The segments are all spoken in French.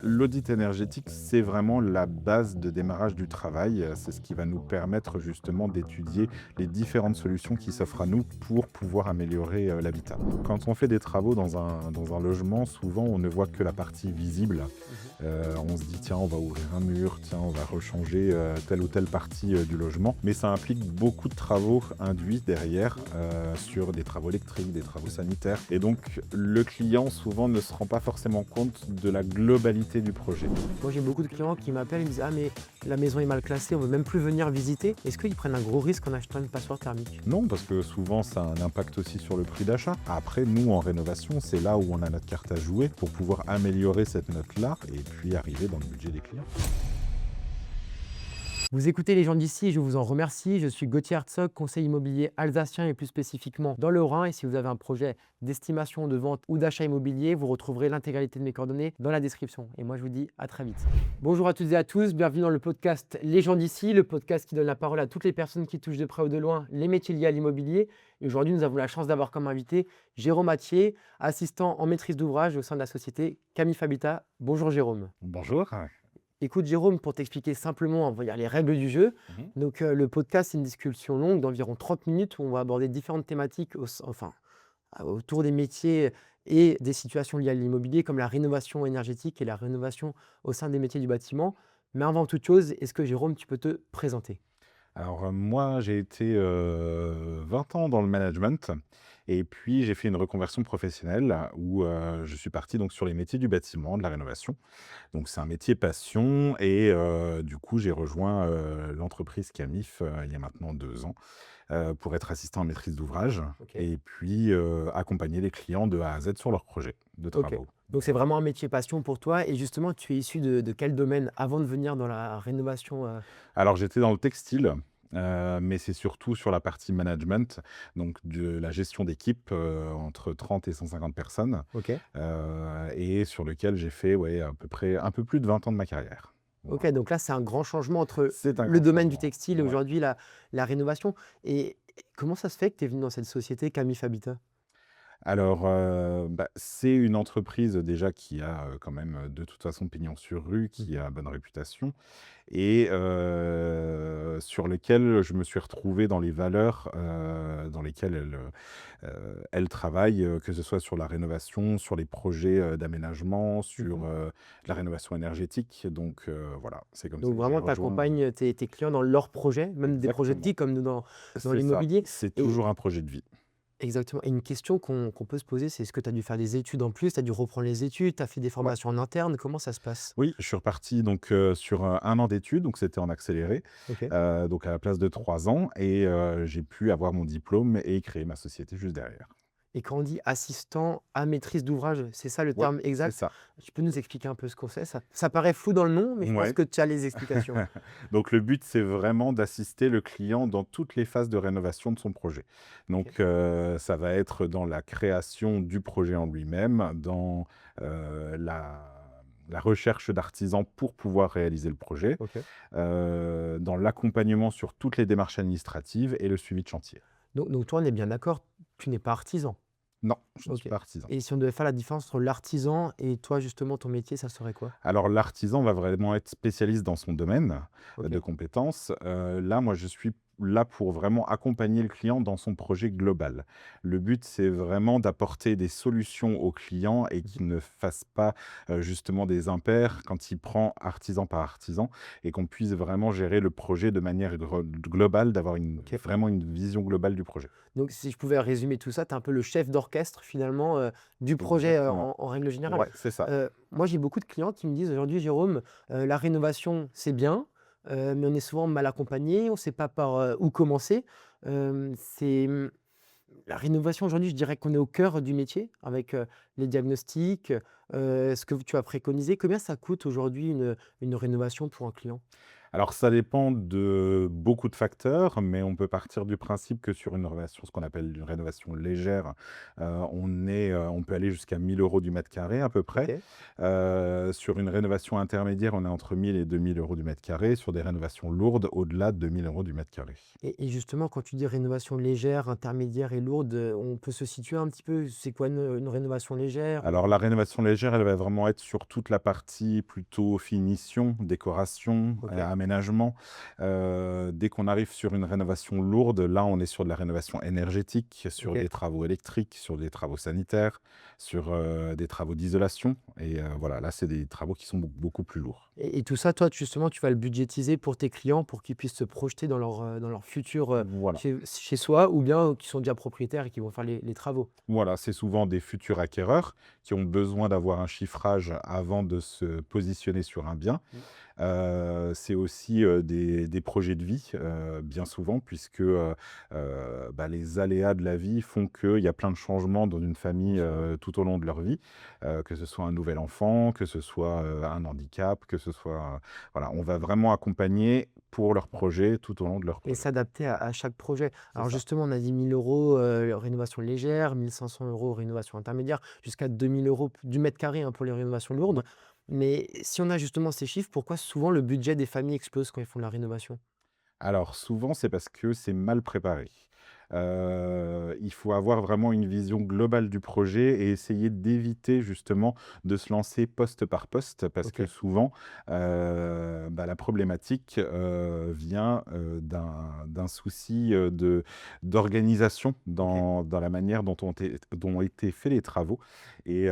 L'audit énergétique, c'est vraiment la base de démarrage du travail. C'est ce qui va nous permettre justement d'étudier les différentes solutions qui s'offrent à nous pour pouvoir améliorer l'habitat. Quand on fait des travaux dans un logement, souvent on ne voit que la partie visible. Mmh. On se dit tiens, on va ouvrir un mur, tiens, on va rechanger telle ou telle partie du logement. Mais ça implique beaucoup de travaux induits derrière sur des travaux électriques, des travaux sanitaires. Et donc le client souvent ne se rend pas forcément compte de la globalité du projet. Moi, j'ai beaucoup de clients qui m'appellent, ils me disent: «Ah mais la maison est mal classée, on veut même plus venir visiter». Est-ce qu'ils prennent un gros risque en achetant une passoire thermique? Non, parce que souvent ça a un impact aussi sur le prix d'achat. Après, nous en rénovation, c'est là où on a notre carte à jouer pour pouvoir améliorer cette note-là et puis arriver dans le budget des clients. Vous écoutez Les gens d'ici et je vous en remercie. Je suis Gauthier Herzog, conseiller immobilier alsacien et plus spécifiquement dans le Rhin. Et si vous avez un projet d'estimation, de vente ou d'achat immobilier, vous retrouverez l'intégralité de mes coordonnées dans la description. Et moi, je vous dis à très vite. Bonjour à toutes et à tous, bienvenue dans le podcast Les gens d'ici, le podcast qui donne la parole à toutes les personnes qui touchent de près ou de loin les métiers liés à l'immobilier. Et aujourd'hui, nous avons la chance d'avoir comme invité Jérôme Attier, assistant en maîtrise d'ouvrage au sein de la société Camif Habitat. Bonjour Jérôme. Bonjour. Écoute Jérôme, pour t'expliquer simplement, on va dire les règles du jeu. Mhm. Donc le podcast, c'est une discussion longue d'environ 30 minutes où on va aborder différentes thématiques autour des métiers et des situations liées à l'immobilier, comme la rénovation énergétique et la rénovation au sein des métiers du bâtiment. Mais avant toute chose, est-ce que Jérôme, tu peux te présenter? Alors moi, j'ai été 20 ans dans le management et puis j'ai fait une reconversion professionnelle où je suis parti donc sur les métiers du bâtiment, de la rénovation. Donc c'est un métier passion et du coup, j'ai rejoint l'entreprise Camif il y a maintenant 2 ans pour être assistant en maîtrise d'ouvrage Ok. et puis accompagner les clients de A à Z sur leurs projets de Ok. travaux. Donc c'est vraiment un métier passion pour toi. Et justement, tu es issu de quel domaine avant de venir dans la rénovation Alors j'étais dans le textile, mais c'est surtout sur la partie management, donc de la gestion d'équipe, entre 30 et 150 personnes, Ok. et sur lequel j'ai fait, ouais, à peu près un peu plus de 20 ans de ma carrière. Ok, Voilà. donc là, c'est un grand changement entre C'est un le grand domaine du changement. textile et Ouais. aujourd'hui la rénovation. Et comment ça se fait que tu es venu dans cette société Camif Habitat? Alors, c'est une entreprise déjà qui a, quand même, de toute façon pignon sur rue, qui Mhm. a bonne réputation et sur lesquelles je me suis retrouvé dans les valeurs, dans lesquelles elle travaille, que ce soit sur la rénovation, sur les projets, d'aménagement, sur, Mhm. la rénovation énergétique donc voilà, c'est comme ça Donc que j'ai vraiment, tu rejoint accompagnes tes clients dans leurs projets, même des projets de exactement, vie comme nous dans c'est ça, l'immobilier. c'est Et toujours un projet de vie. exactement. Et une question qu'on peut se poser, c'est est-ce que tu as dû faire des études en plus? Tu as dû reprendre les études? Tu as fait des Ouais. formations en interne? Comment ça se passe? Oui, je suis reparti donc sur, 1 an d'études, donc c'était en accéléré, Ok. donc à la place de 3 ans et j'ai pu avoir mon diplôme et créer ma société juste derrière. Et quand on dit assistant à maîtrise d'ouvrage, c'est ça le Ouais, terme c'est exact? ça. Tu peux nous expliquer un peu ce qu'on sait? Ça paraît flou dans le nom, mais je pense Ouais. que tu as les explications. Donc le but, c'est vraiment d'assister le client dans toutes les phases de rénovation de son projet. Ok. Donc ça va être dans la création du projet en lui-même, dans, la recherche d'artisans pour pouvoir réaliser le projet, Ok. dans l'accompagnement sur toutes les démarches administratives et le suivi de chantier. Donc toi, on est bien d'accord, tu n'es pas artisan? Non, je ne suis OK. pas artisan. Et si on devait faire la différence entre l'artisan et toi, justement, ton métier, ça serait quoi? Alors l'artisan va vraiment être spécialiste dans son domaine, de OK. compétences. Là, moi, je suis là pour vraiment accompagner le client dans son projet global. Le but, c'est vraiment d'apporter des solutions au client et Mmh. qu'il ne fasse pas, justement des impairs quand il prend artisan par artisan et qu'on puisse vraiment gérer le projet de manière globale, d'avoir OK. vraiment une vision globale du projet. Donc si je pouvais résumer tout ça, tu es un peu le chef d'orchestre, finalement, du projet, Exactement. en règle générale. Ouais, c'est ça. Moi, j'ai beaucoup de clients qui me disent aujourd'hui: «Jérôme, la rénovation, c'est bien, mais on est souvent mal accompagné, on ne sait pas par, où commencer». La rénovation aujourd'hui, je dirais qu'on est au cœur du métier avec, les diagnostics, ce que tu as préconisé. Combien ça coûte aujourd'hui une rénovation pour un client? Alors ça dépend de beaucoup de facteurs, mais on peut partir du principe que sur une rénovation, ce qu'on appelle une rénovation légère, on peut aller jusqu'à 1 000 € du mètre carré à peu près. OK. Sur une rénovation intermédiaire, on est entre 1 000 et 2 000 € du mètre carré. Sur des rénovations lourdes, au-delà de 2 000 € du mètre carré. Et justement, quand tu dis rénovation légère, intermédiaire et lourde, on peut se situer un petit peu? C'est quoi une rénovation légère? Alors la rénovation légère, elle va vraiment être sur toute la partie plutôt finition, décoration, OK, aménagement. Dès qu'on arrive sur une rénovation lourde, là, on est sur de la rénovation énergétique, sur OK. des travaux électriques, sur des travaux sanitaires, sur, des travaux d'isolation et voilà, là, c'est des travaux qui sont beaucoup plus lourds. Et tout ça, toi, justement, tu vas le budgétiser pour tes clients pour qu'ils puissent se projeter dans leur futur, Voilà. chez soi ou bien qui sont déjà propriétaires et qui vont faire les travaux? Voilà, c'est souvent des futurs acquéreurs qui ont besoin d'avoir un chiffrage avant de se positionner sur un bien. Mmh. C'est aussi, des projets de vie, bien souvent puisque, bah, les aléas de la vie font qu'il y a plein de changements dans une Bien famille, sûr. tout au long de leur vie, que ce soit un nouvel enfant, que ce soit, un handicap, que ce soit, voilà, on va vraiment accompagner pour leurs projets tout au long de leur Et projet. s'adapter à chaque projet. C'est Alors ça. justement, on a dit 1 000 € rénovation légère, 1 500 € rénovation intermédiaire, jusqu'à 2 000 € du mètre carré, hein, pour les rénovations lourdes. Mais si on a justement ces chiffres, pourquoi souvent le budget des familles explose quand ils font de la rénovation? Alors souvent, c'est parce que c'est mal préparé. Il faut avoir vraiment une vision globale du projet et essayer d'éviter justement de se lancer poste par poste parce que OK. souvent, bah, la problématique, vient, d'un souci, d'organisation OK. dans la manière dont ont été faits les travaux et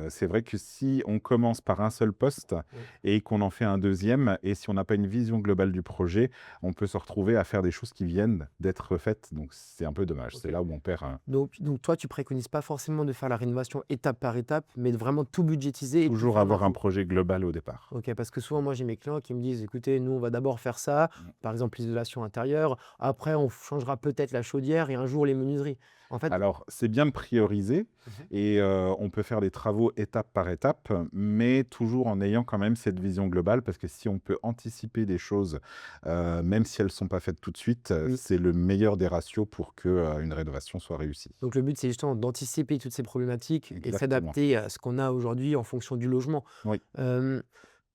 c'est vrai que si on commence par un seul poste Oui. et qu'on en fait un deuxième et si on n'a pas une vision globale du projet, on peut se retrouver à faire des choses qui viennent d'être faites, donc c'est un peu dommage. C'est OK. là où on perd, Donc toi, tu préconises pas forcément de faire la rénovation étape par étape, mais de vraiment tout budgétiser et tout toujours faire d'un avoir un coup? projet global au départ. OK, parce que souvent, moi, j'ai mes clients qui me disent: «Écoutez, nous, on va d'abord faire ça, Mmh. par exemple l'isolation intérieure, après on changera peut-être la chaudière et un jour les menuiseries». En fait. Alors, c'est bien de prioriser Mmh. et on peut faire des travaux étape par étape, mais toujours en ayant quand même cette vision globale parce que si on peut anticiper des choses, même si elles ne sont pas faites tout de suite, Oui, c'est le meilleur des ratios pour que, une rénovation soit réussie. donc le but, c'est justement d'anticiper toutes ces problématiques et Exactement. s'adapter à ce qu'on a aujourd'hui en fonction du logement. Oui. Hem,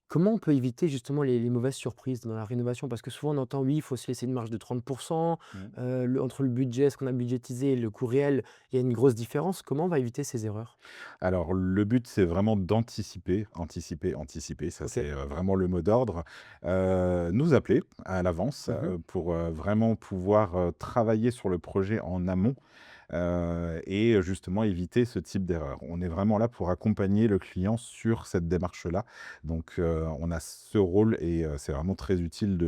Comment on peut éviter justement les mauvaises surprises dans la rénovation? Parce que souvent on entend: «Oui, il faut se laisser une marge de 30 Mmh. le entre le budget, ce qu'on a budgétisé et le coût réel, il y a une grosse différence». Comment on va éviter ces erreurs? Alors, le but, c'est vraiment d'anticiper, anticiper, anticiper, ça OK. c'est, vraiment le mot d'ordre. Nous appeler à l'avance, Mmh. pour, vraiment pouvoir, travailler sur le projet en amont, et justement éviter ce type d'erreur. On est vraiment là pour accompagner le client sur cette démarche-là. Donc, on a ce rôle et c'est vraiment très utile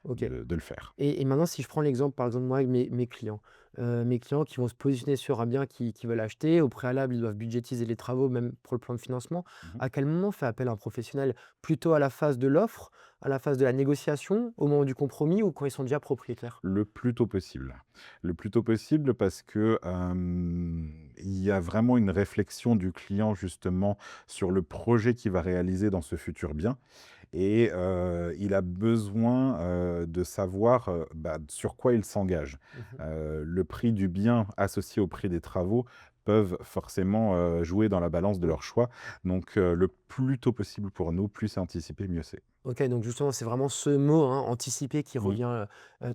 OK. de le faire. Et maintenant, si je prends l'exemple, par exemple, moi, avec mes clients qui vont se positionner sur un bien qui veulent acheter, au préalable, ils doivent budgétiser les travaux, même pour le plan de financement. Mmh. À quel moment on fait appel à un professionnel? Plutôt à la phase de l'offre, à la phase de la négociation, au moment du compromis ou quand ils sont déjà propriétaires? Le plus tôt possible. Le plus tôt possible parce que, il y a vraiment une réflexion du client justement sur le projet qu'il va réaliser dans ce futur bien et il a besoin, de savoir, bah, sur quoi il s'engage. Mmh. Le prix du bien associé au prix des travaux peuvent forcément, jouer dans la balance de Oui. leur choix. Donc le plus tôt possible pour nous, plus c'est anticipé, mieux c'est. OK, donc justement, c'est vraiment ce mot, hein, anticiper, qui Oui. revient,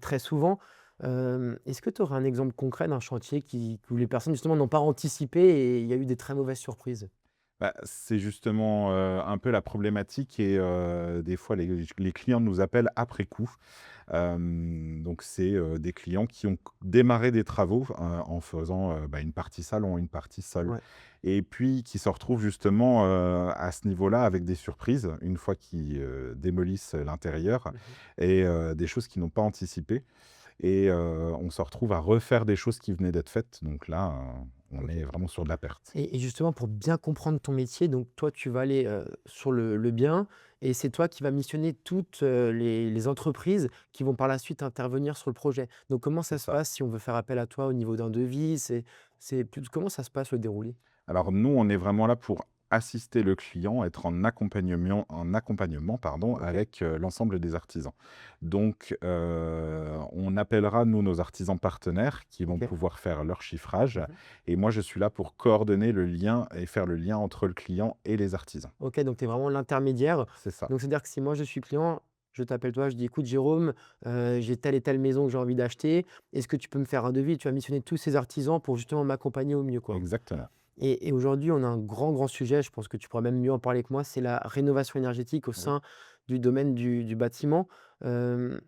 très souvent. Est-ce que tu aurais un exemple concret d'un chantier où les personnes justement n'ont pas anticipé et il y a eu des très mauvaises surprises? Bah, c'est justement, un peu la problématique et des fois les clients nous appellent après coup. Donc c'est, des clients qui ont démarré des travaux, en faisant, bah, une partie salon, une partie sol Ouais. et puis qui se retrouvent justement, à ce niveau-là avec des surprises, une fois qu'ils, démolissent l'intérieur Mmh. et des choses qu'ils n'ont pas anticipées et on se retrouve à refaire des choses qui venaient d'être faites. Donc là, on est OK. vraiment sur de la perte. Et justement pour bien comprendre ton métier, donc toi tu vas aller, sur le bien et c'est toi qui vas missionner toutes, les entreprises qui vont par la suite intervenir sur le projet. Donc comment ça C'est se ça. passe si on veut faire appel à toi au niveau d'un devis? Comment ça se passe le déroulé? Alors nous, on est vraiment là pour assister le client, être en accompagnement pardon, OK, avec, l'ensemble des artisans. Donc, on appellera, nous, nos artisans partenaires qui vont OK. pouvoir faire leur chiffrage Mmh. et moi, je suis là pour coordonner le lien et faire le lien entre le client et les artisans. OK, donc tu es vraiment l'intermédiaire. C'est ça. Donc c'est-à-dire que si moi je suis client, je t'appelle toi, je dis: «Écoute Jérôme, j'ai telle et telle maison que j'ai envie d'acheter. Est-ce que tu peux me faire un devis?» Tu vas missionner tous ces artisans pour justement m'accompagner au mieux, quoi. Exactement. Et aujourd'hui, on a un grand, grand sujet, je pense que tu pourras même mieux en parler que moi, c'est la rénovation énergétique au Oui. sein du domaine du bâtiment. Hem,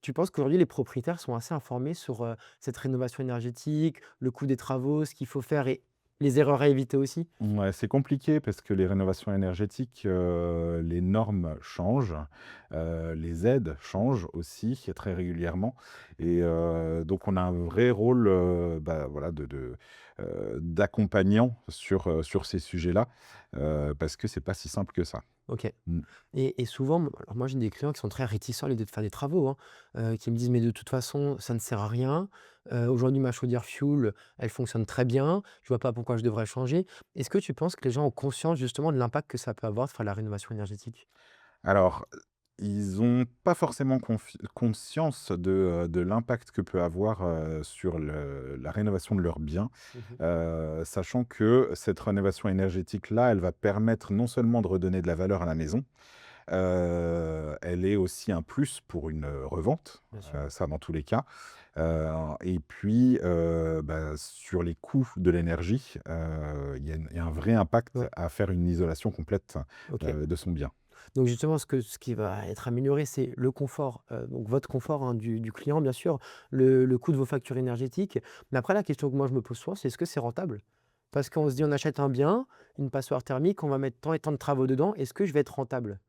Tu penses qu'aujourd'hui les propriétaires sont assez informés sur, cette rénovation énergétique, le coût des travaux, ce qu'il faut faire et les erreurs à éviter aussi? Ouais, c'est compliqué parce que les rénovations énergétiques, les normes changent, les aides changent aussi très régulièrement et donc on a un vrai rôle, bah, voilà d'accompagnant sur ces sujets-là, parce que c'est pas si simple que ça. OK. Mmh. Et souvent, alors moi j'ai des clients qui sont très réticents à l'idée de faire des travaux, hein, qui me disent: «Mais de toute façon, ça ne sert à rien. Aujourd'hui ma chaudière fioul, elle fonctionne très bien. Je vois pas pourquoi je devrais changer». Est-ce que tu penses que les gens ont conscience justement de l'impact que ça peut avoir de faire la rénovation énergétique? Alors, ils ont pas forcément conscience de l'impact que peut avoir, sur la rénovation de leurs biens. Mmh. Sachant que cette rénovation énergétique-là, elle va permettre non seulement de redonner de la valeur à la maison, elle est aussi un plus pour une, revente, Bien sûr. ça dans tous les cas. Et puis, bah, sur les coûts de l'énergie, il y a un vrai impact Ouais, à faire une isolation complète, OK. de son bien. Donc justement, ce qui va être amélioré, c'est le confort, donc votre confort, hein, du client bien sûr, le coût de vos factures énergétiques. Mais après la question que moi je me pose souvent, c'est est-ce que c'est rentable? Parce qu'on se dit: «On achète un bien, une passoire thermique, on va mettre tant et tant de travaux dedans, est-ce que je vais être rentable?»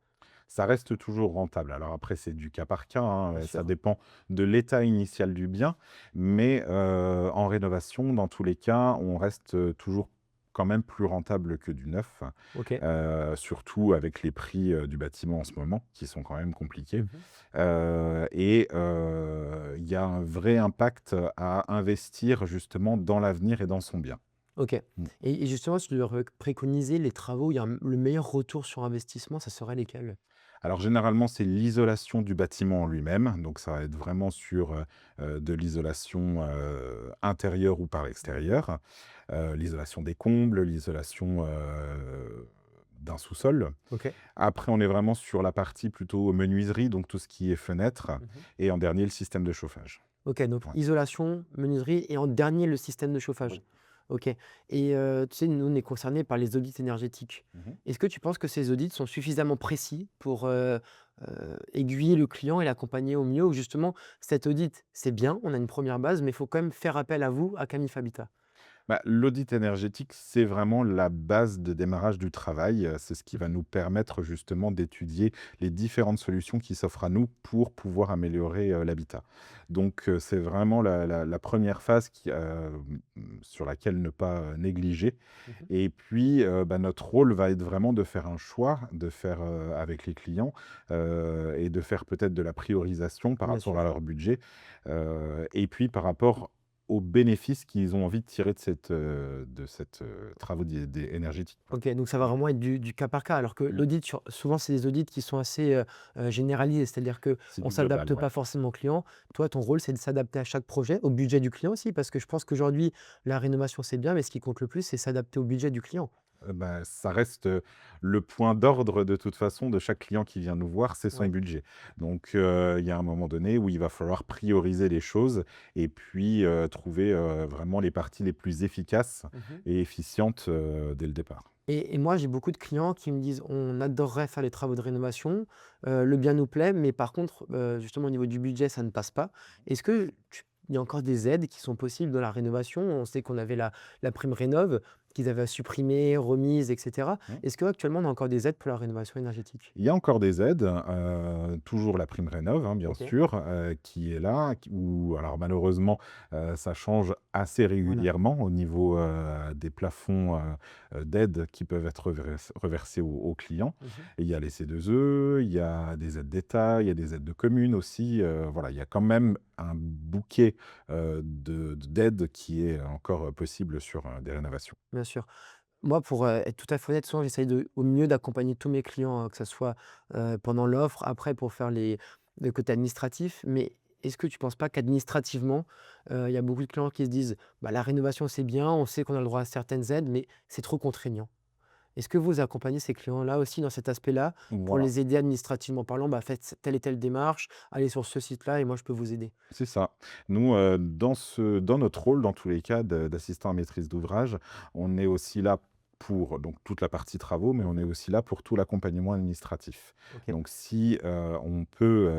Ça reste toujours rentable. Alors après, c'est du cas par cas, hein, Bien ça sûr. dépend de l'état initial du bien, mais en rénovation, dans tous les cas, on reste, toujours quand même plus rentable que du neuf, OK. surtout avec les prix, du bâtiment en ce moment, qui sont quand même compliqués. Mmh. Et il y a un vrai impact à investir justement dans l'avenir et dans son bien. OK. Mmh. Et justement, si tu devrais préconiser les travaux, il y a le meilleur retour sur investissement, ça serait lesquels? Alors généralement, c'est l'isolation du bâtiment en lui-même, donc ça va être vraiment sur, de l'isolation, intérieure ou par l'extérieur, l'isolation des combles, l'isolation, d'un sous-sol. OK. Après, on est vraiment sur la partie plutôt menuiserie, donc tout ce qui est fenêtres Mmh. et en dernier, le système de chauffage. OK, donc Ouais. isolation, menuiserie et en dernier, le système de chauffage. Oui. OK. Et tu sais, nous, on est concernés par les audits énergétiques. Mmh. Est-ce que tu penses que ces audits sont suffisamment précis pour, aiguiller le client et l'accompagner au mieux? Ou justement, cet audit, c'est bien, on a une première base, mais il faut quand même faire appel à vous, à Camif Habitat? Bah, l'audit énergétique, c'est vraiment la base de démarrage du travail. C'est ce qui va Mmh. nous permettre justement d'étudier les différentes solutions qui s'offrent à nous pour pouvoir améliorer, l'habitat. Donc, c'est vraiment la 1 phase sur laquelle ne pas, négliger Mmh. et puis, bah, notre rôle va être vraiment de faire un choix, de faire, avec les clients, et de faire peut-être de la priorisation par Bien rapport sûr. à leur budget, et puis par rapport aux bénéfices qu'ils ont envie de tirer de cette travaux énergétiques, quoi. OK, donc ça va Mmh. vraiment être du cas par cas, alors que Mmh. l'audit souvent c'est des audits qui sont assez, généralisés. C'est-à-dire qu'on C'est ne du global, s'adapte ouais. pas forcément au client. Toi, ton rôle, c'est de s'adapter à chaque projet, au budget du client aussi, parce que je pense qu'aujourd'hui, la rénovation, c'est bien, mais ce qui compte le plus, c'est s'adapter au budget du client. Bah, ça reste, le point d'ordre de toute façon de chaque client qui vient nous voir, c'est son Ouais. budget. Donc, il y a un moment donné où il va falloir prioriser les choses et puis, trouver, vraiment les parties les plus efficaces Mmh. et efficientes, dès le départ. Et moi, j'ai beaucoup de clients qui me disent: «On adorerait faire les travaux de rénovation, le bien nous plaît, mais par contre, justement au niveau du budget, ça ne passe pas». Est-ce que il y a encore des aides qui sont possibles dans la rénovation? On sait qu'on avait la prime rénov, qu'ils avaient supprimée, remise et cetera. Mmh. Est-ce qu'actuellement on a encore des aides pour la rénovation énergétique? Il y a encore des aides, toujours la prime rénov, hein, bien OK, sûr, qui est là, alors malheureusement, ça change assez voilà. régulièrement au niveau, des plafonds, d'aides qui peuvent être reversés aux clients. Mmh. Et il y a les C2E, il y a des aides d'État, il y a des aides de communes aussi, voilà, il y a quand même un bouquet, d'aides qui est encore, possible sur, des rénovations. Bien sûr. Moi, pour, être tout à fait honnête, souvent j'essaye au mieux d'accompagner tous mes clients, que ça soit, pendant l'offre, après pour faire le côté administratif. Mais est-ce que tu ne penses pas qu'administrativement, il y a beaucoup de clients qui se disent: «Bah, la rénovation, c'est bien, on sait qu'on a le droit à certaines aides, mais c'est trop contraignant». Est-ce que vous accompagnez ces clients-là aussi dans cet aspect-là, pour Voilà. les aider administrativement parlant? Bah, faites telle et telle démarche, allez sur ce site-là et moi je peux vous aider. C'est ça. Nous, dans notre rôle, dans tous les cas d'assistant à maîtrise d'ouvrage, on est aussi là pour donc toute la partie travaux, mais on est aussi là pour tout l'accompagnement administratif. OK. Donc si, on peut,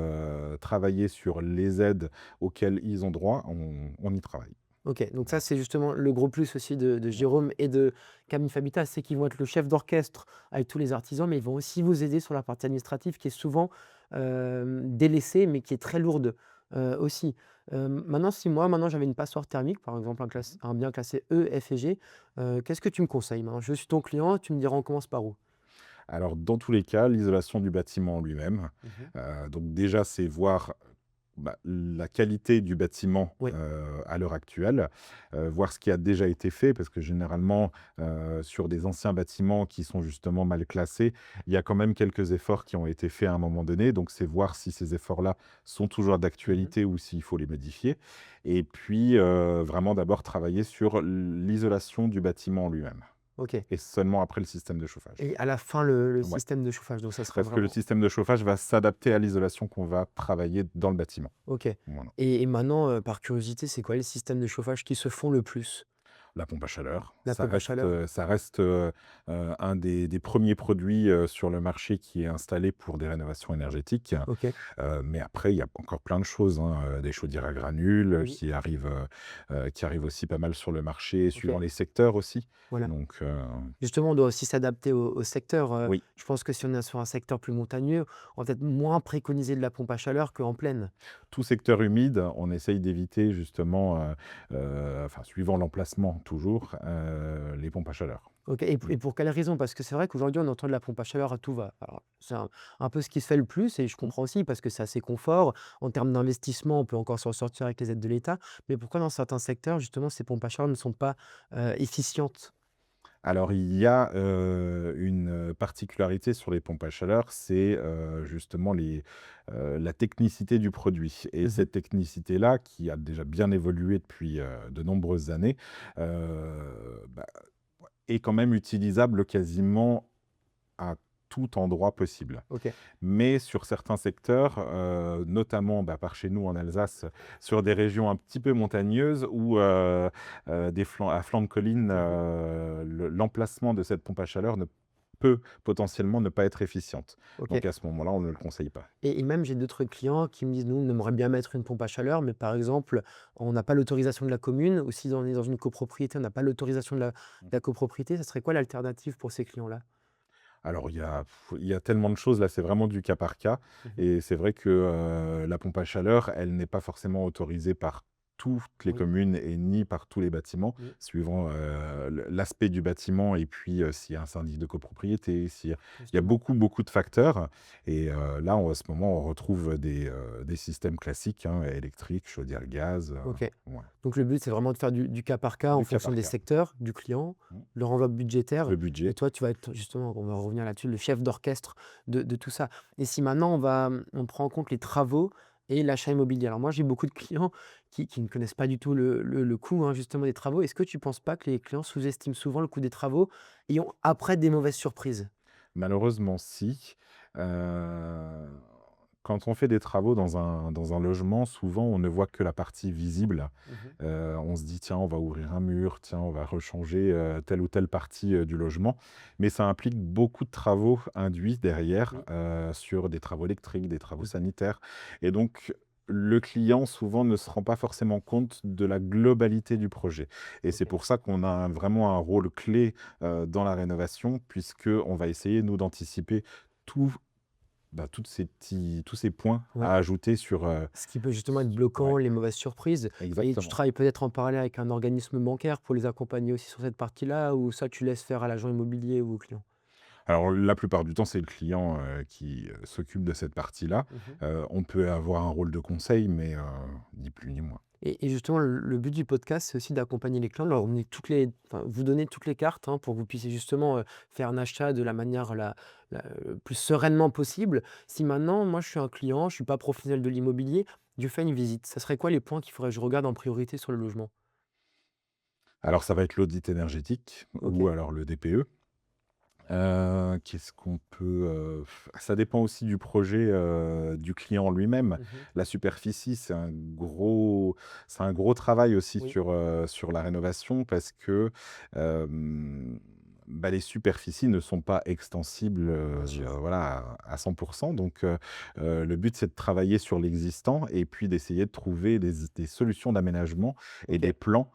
travailler sur les aides auxquelles ils ont droit, on y travaille. OK, donc ça, c'est justement le gros plus aussi de Jérôme et de Camille Fabitas, c'est qu'ils vont être le chef d'orchestre avec tous les artisans, mais ils vont aussi vous aider sur la partie administrative qui est souvent, délaissée, mais qui est très lourde, aussi. Maintenant, si moi, maintenant, j'avais une passoire thermique, par exemple un bien classé E, F et G, qu'est-ce que tu me conseilles maintenant? Je suis ton client, tu me diras on commence par où? Alors dans tous les cas, l'isolation du bâtiment en lui-même, Mmh. donc déjà, c'est voir la qualité du bâtiment, Oui. à l'heure actuelle, voir ce qui a déjà été fait parce que généralement, sur des anciens bâtiments qui sont justement mal classés, il y a quand même quelques efforts qui ont été faits à un moment donné. Donc c'est voir si ces efforts-là sont toujours Mmh. d'actualité ou s'il faut les modifier et puis, vraiment d'abord travailler sur l'isolation du bâtiment en lui-même OK, et seulement après le système de chauffage. et à la fin, le Ouais, système de chauffage, donc ça sera parce que le vraiment système de chauffage va s'adapter à l'isolation qu'on va travailler dans le bâtiment. OK, Voilà. et maintenant, par curiosité, c'est quoi les systèmes de chauffage qui se font le plus? La pompe à chaleur, La pompe à chaleur? ça reste, un des 1 produits, sur le marché qui est installé pour des rénovations énergétiques. OK. Mais après, il y a encore plein de choses, hein, des chaudières à granules, Oui, qui arrivent aussi pas mal sur le marché, suivant OK, les secteurs aussi. voilà. Donc, Justement, on doit aussi s'adapter au secteur, oui. je pense que si on est sur un secteur plus montagneux, on va peut-être moins préconiser de la pompe à chaleur qu'en plaine. Tout secteur humide, on essaye d'éviter justement, enfin suivant l'emplacement toujours, les pompes à chaleur. OK, et pour quelle raison? Parce que c'est vrai qu'aujourd'hui, on entend de la pompe à chaleur à tout va. Alors, c'est un peu ce qui se fait le plus et je comprends aussi parce que c'est assez confort. En termes d'investissement, on peut encore s'en sortir avec les aides de l'État. Mais pourquoi dans certains secteurs, justement, ces pompes à chaleur ne sont pas, efficientes? Alors il y a, une particularité sur les pompes à chaleur, c'est, justement la technicité du produit et Mmh. cette technicité-là, qui a déjà bien évolué depuis, de nombreuses années, bah, est quand même utilisable quasiment à tout endroit possible. OK. Mais sur certains secteurs, notamment, par chez nous en Alsace, sur des régions un petit peu montagneuses ou des flancs à flanc de colline, Mmh. l'emplacement de cette pompe à chaleur ne peut potentiellement ne pas être efficiente. OK. Donc à ce moment-là, on ne le conseille pas. Et même j'ai d'autres clients qui me disent: «Nous, on aimerait bien mettre une pompe à chaleur, mais par exemple, on n'a pas l'autorisation de la commune ou si on est dans une copropriété, on n'a pas l'autorisation de la copropriété». Ça serait quoi l'alternative pour ces clients-là? Alors il y a tellement de choses là, c'est vraiment du cas par cas Mmh. et c'est vrai que, la pompe à chaleur, elle n'est pas forcément autorisée par toutes les Oui, communes et ni par tous les bâtiments, oui, suivant, l'aspect du bâtiment et puis, s'il y a un syndic de copropriété, il y a justement. beaucoup, beaucoup de facteurs et là, en ce moment, on retrouve des systèmes classiques, hein, électriques, chaudière gaz, OK. voilà, Donc le but, c'est vraiment de faire du cas par cas en du cas fonction par des cas. secteurs, du client, Mmh. leur enveloppe budgétaire, Le et budget. toi, tu vas être justement, on va revenir là-dessus, le chef d'orchestre de tout ça. Et si maintenant on prend en compte les travaux et l'achat immobilier. Alors moi, j'ai beaucoup de clients qui ne connaissent pas du tout le coût, hein, justement des travaux. Est-ce que tu ne penses pas que les clients sous-estiment souvent le coût des travaux et ont après des mauvaises surprises? Malheureusement, si. Heu, Quand on fait des travaux dans un logement, souvent, on ne voit que la partie visible. Mmh. On se dit: «Tiens, on va ouvrir un mur, tiens, on va rechanger, telle ou telle partie, du logement». Mais ça implique beaucoup de travaux induits derrière, Oui. sur des travaux électriques, des travaux Mmh. sanitaires et donc le client, souvent, ne se rend pas forcément compte de la globalité du projet et c'est OK. pour ça qu'on a vraiment un rôle clé dans la rénovation puisque on va essayer nous d'anticiper tout, tous ces points Ouais. à ajouter sur, Ce qui peut justement être ouais, bloquant, les mauvaises surprises. Et tu exactement. travailles peut-être en parallèle avec un organisme bancaire pour les accompagner aussi sur cette partie-là, ou ça tu laisses faire à l'agent immobilier ou au client? Alors la plupart du temps, c'est le client, qui, s'occupe de cette partie-là. Mmh. On peut avoir un rôle de conseil, mais ni plus ni moins. Et justement, le but du podcast, c'est aussi d'accompagner les clients, de leur donner vous donner toutes les cartes, hein, pour que vous puissiez justement, faire un achat de la manière le plus sereinement possible. Si maintenant, moi, je suis un client, je suis pas professionnel de l'immobilier, je fais une visite, ça serait quoi les points qu'il faudrait que je regarde en priorité sur le logement? Alors ça va être l'audit énergétique ou OK. alors le DPE. Qu'est-ce qu'on peut, ça dépend aussi du projet, du client lui-même. Mmh. La superficie, c'est un gros travail aussi Oui, sur la rénovation parce que, hem, bah, les superficies ne sont pas extensibles, bien sûr. voilà, à 100. Donc le but, c'est de travailler sur l'existant et puis d'essayer de trouver des solutions d'aménagement et des OK. plans,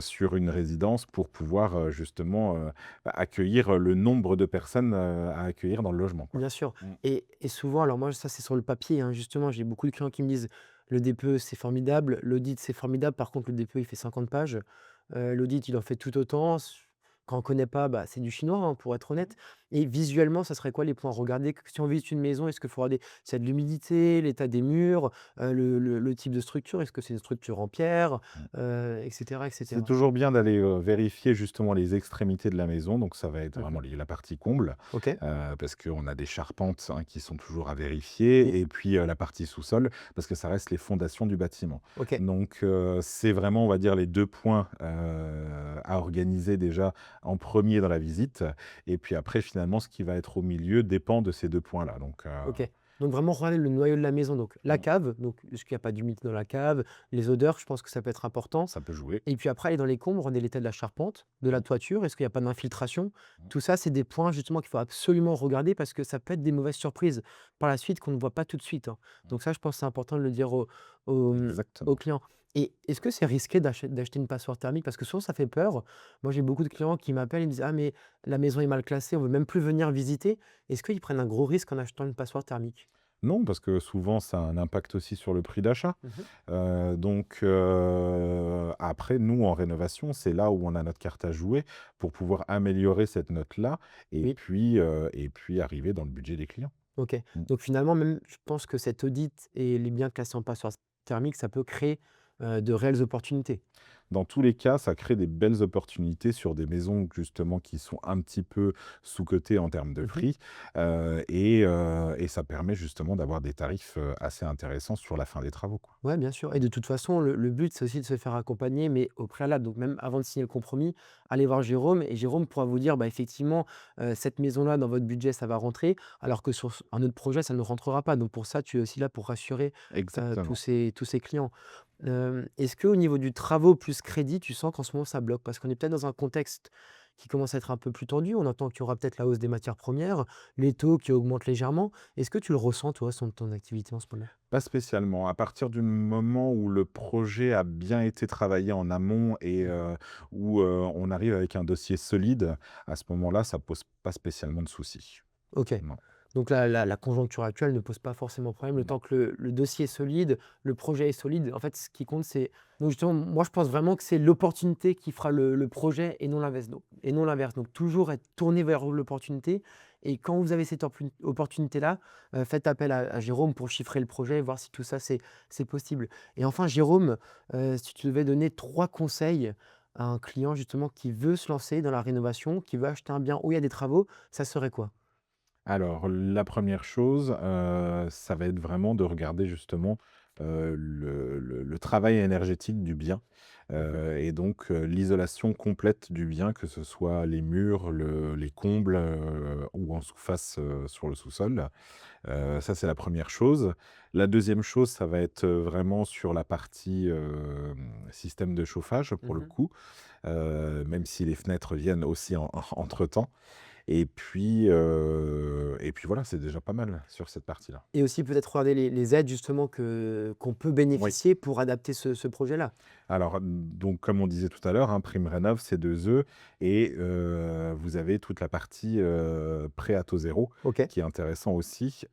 sur une résidence pour pouvoir, justement, accueillir le nombre de personnes, à accueillir dans le logement, quoi. Bien sûr. Mmh. Et souvent, alors moi, ça, c'est sur le papier, hein, justement, j'ai beaucoup de clients qui me disent: «Le DPE, c'est formidable, l'audit, c'est formidable, par contre, le DPE, il fait 50 pages». L'audit, il en fait tout autant. Quand on connaît pas, bah, c'est du chinois, hein, pour être honnête. Et visuellement, ça serait quoi les points à regarder? Si on visite une maison, est-ce qu'il faut regarder s'il y a de l'humidité, l'état des murs, le type de structure? Est-ce que c'est une structure en pierre? Mmh. Et cetera, et C'est cetera. toujours bien d'aller, vérifier justement les extrémités de la maison, donc ça va être Mmh. vraiment la partie comble, OK. parce qu'on a des charpentes, hein, qui sont toujours à Oui. vérifier et puis, la partie sous-sol, parce que ça reste les fondations du bâtiment. OK. Donc c'est vraiment, on va dire, les 2 points, à organiser déjà en premier dans la visite et puis après finalement ce qui va être au milieu dépend de ces 2 points-là, donc OK. Donc vraiment regarder le noyau de la maison, donc la mmh, cave, donc est-ce qu'il y a pas d'humidité dans la cave? Les odeurs, je pense que ça peut être important. ça peut jouer. Et puis après aller dans les combles, regarder l'état de la charpente, de la Mmh, toiture, est-ce qu'il y a pas d'infiltration? mmh, Tout ça, c'est des points justement qu'il faut absolument regarder parce que ça peut être des mauvaises surprises par la suite qu'on ne voit pas tout de suite, hein. mmh. Donc ça, je pense que c'est important de le dire aux Exactement. clients. Et est-ce que c'est risqué d'acheter une passoire thermique? Parce que souvent ça fait peur. Moi, j'ai beaucoup de clients qui m'appellent, ils me disent: «Ah mais la maison est mal classée, on veut même plus venir visiter». Est-ce qu'ils prennent un gros risque en achetant une passoire thermique? Non, parce que souvent ça a un impact aussi sur le prix d'achat. Mmh. Donc après nous en rénovation, c'est là où on a notre carte à jouer pour pouvoir améliorer cette note-là Oui, et puis arriver dans le budget des clients. OK. Mmh. Donc finalement, même je pense que cet audit et les biens classés en passoire thermique, ça peut créer, de réelles opportunités. Dans tous les cas, ça crée des belles opportunités sur des maisons justement qui sont un petit peu sous-cotées en termes de Mmh. prix, et ça permet justement d'avoir des tarifs, assez intéressants sur la fin des travaux, quoi. Ouais, bien sûr. Et de toute façon, le but, c'est aussi de se faire accompagner, mais au préalable. Donc même avant de signer le compromis, allez voir Jérôme et Jérôme pourra vous dire: «Bah, effectivement, cette maison-là, dans votre budget, ça va rentrer, alors que sur un autre projet, ça ne rentrera pas». Donc pour ça, tu es aussi là pour rassurer, Exactement. tous ces clients. Est-ce qu'au niveau du travaux plus crédit, tu sens qu'en ce moment, ça bloque? Parce qu'on est peut-être dans un contexte qui commence à être un peu plus tendu. On entend qu'il y aura peut-être la hausse des matières premières, les taux qui augmentent légèrement. Est-ce que tu le ressens, toi, sur ton activité en ce moment? Pas spécialement. À partir du moment où le projet a bien été travaillé en amont et Mmh. où, on arrive avec un dossier solide, à ce moment-là, ça pose pas spécialement de soucis. OK. Non, Donc la conjoncture actuelle ne pose pas forcément problème, le non. temps que le dossier est solide, le projet est solide. En fait, ce qui compte, c'est donc justement, moi, je pense vraiment que c'est l'opportunité qui fera le projet et non l'inverse. Donc toujours être tourné vers l'opportunité. Et quand vous avez cette opportunité-là, faites appel à Jérôme pour chiffrer le projet et voir si tout ça, c'est possible. Et enfin, Jérôme, si tu devais donner 3 conseils à un client justement qui veut se lancer dans la rénovation, qui veut acheter un bien où il y a des travaux, ça serait quoi? Alors, la première chose, ça va être vraiment de regarder justement, le travail énergétique du bien, Mmh. et donc l'isolation complète du bien, que ce soit les murs, les combles, ou en sous-face, sur le sous-sol. Ça, c'est la première chose. La deuxième chose, ça va être, vraiment sur la partie, système de chauffage pour le Mmh. coup, même si les fenêtres viennent aussi en entre-temps. Et puis voilà, c'est déjà pas mal sur cette partie-là. Et aussi peut-être regarder les aides justement qu'on peut Oui. bénéficier pour adapter ce projet-là. Alors, donc comme on disait tout à l'heure, hein, PrimeRénov', c'est 2 E et vous avez toute la partie, prêt à taux zéro OK. qui est intéressant aussi,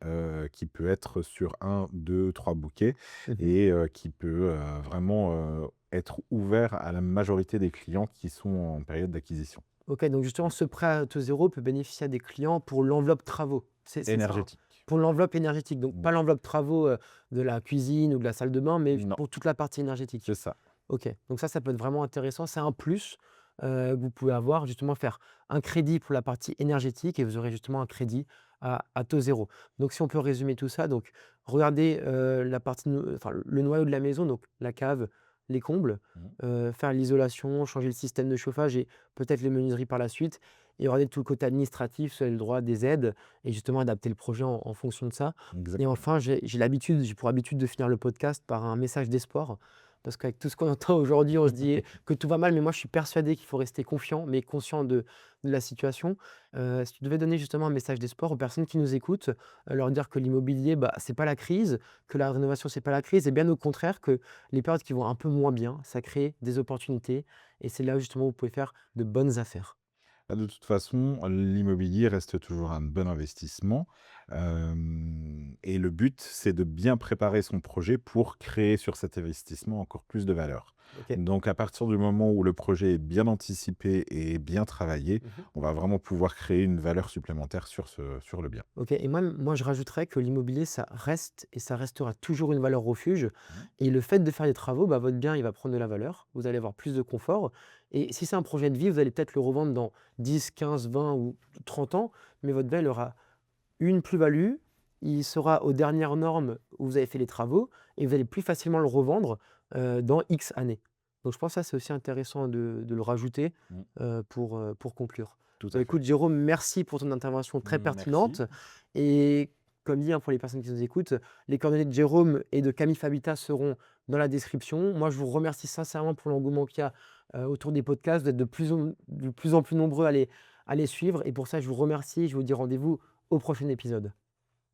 qui peut être sur un, 2, 3 bouquets Mmh. et qui peut, vraiment, être ouvert à la majorité des clients qui sont en période d'acquisition. OK, donc justement, ce prêt à taux zéro peut bénéficier à des clients pour l'enveloppe travaux. C'est ça, hein? Énergétique. Pour l'enveloppe énergétique, donc Mmh. pas l'enveloppe travaux, de la cuisine ou de la salle de bain, mais Non, pour toute la partie énergétique. c'est ça. OK, donc ça peut être vraiment intéressant. C'est un plus, que vous pouvez avoir, justement faire un crédit pour la partie énergétique et vous aurez justement un crédit à taux zéro. Donc si on peut résumer tout ça, donc regardez, la partie enfin le noyau de la maison, donc la cave, les combles, Mmh. faire l'isolation, changer le système de chauffage et peut-être les menuiseries par la suite et regardez tout le côté administratif, vous avez le droit à des aides et justement adapter le projet en fonction de ça. Et Exactement. enfin, j'ai pour habitude de finir le podcast par un message d'espoir. Parce qu'avec tout ce qu'on entend aujourd'hui, on se dit que tout va mal, mais moi je suis persuadé qu'il faut rester confiant, mais conscient de la situation. Si tu devais donner justement un message d'espoir aux personnes qui nous écoutent, leur dire que l'immobilier, bah, c'est pas la crise, que la rénovation, c'est pas la crise, et bien au contraire, que les périodes qui vont un peu moins bien, ça crée des opportunités, et c'est là justement où vous pouvez faire de bonnes affaires. Bah, de toute façon, l'immobilier reste toujours un bon investissement, et le but, c'est de bien préparer son projet pour créer sur cet investissement encore plus de valeur. Ok. Donc à partir du moment où le projet est bien anticipé et bien travaillé, Mhm. on va vraiment pouvoir créer une valeur supplémentaire sur le bien. OK et moi je rajouterais que l'immobilier, ça reste et ça restera toujours une valeur refuge Mmh. et le fait de faire des travaux, bah, votre bien, il va prendre de la valeur. Vous allez avoir plus de confort et si c'est un projet de vie, vous allez peut-être le revendre dans 10, 15, 20 ou 30 ans, mais votre bien, il aura une plus-value, il sera aux dernières normes où vous avez fait les travaux et vous allez plus facilement le revendre, dans X années. Donc je pense que ça, c'est aussi intéressant de le rajouter, Mmh. pour conclure. Tout Bah, à fait. écoute Jérôme, merci pour ton intervention très Merci. pertinente et comme dit, hein, pour les personnes qui nous écoutent, les coordonnées de Jérôme et de Camille Fabita seront dans la description. Moi, je vous remercie sincèrement pour l'engouement qu'il y a, autour des podcasts, d'être de plus en plus nombreux à les suivre et pour ça, je vous remercie. Je vous dis rendez-vous au prochain épisode.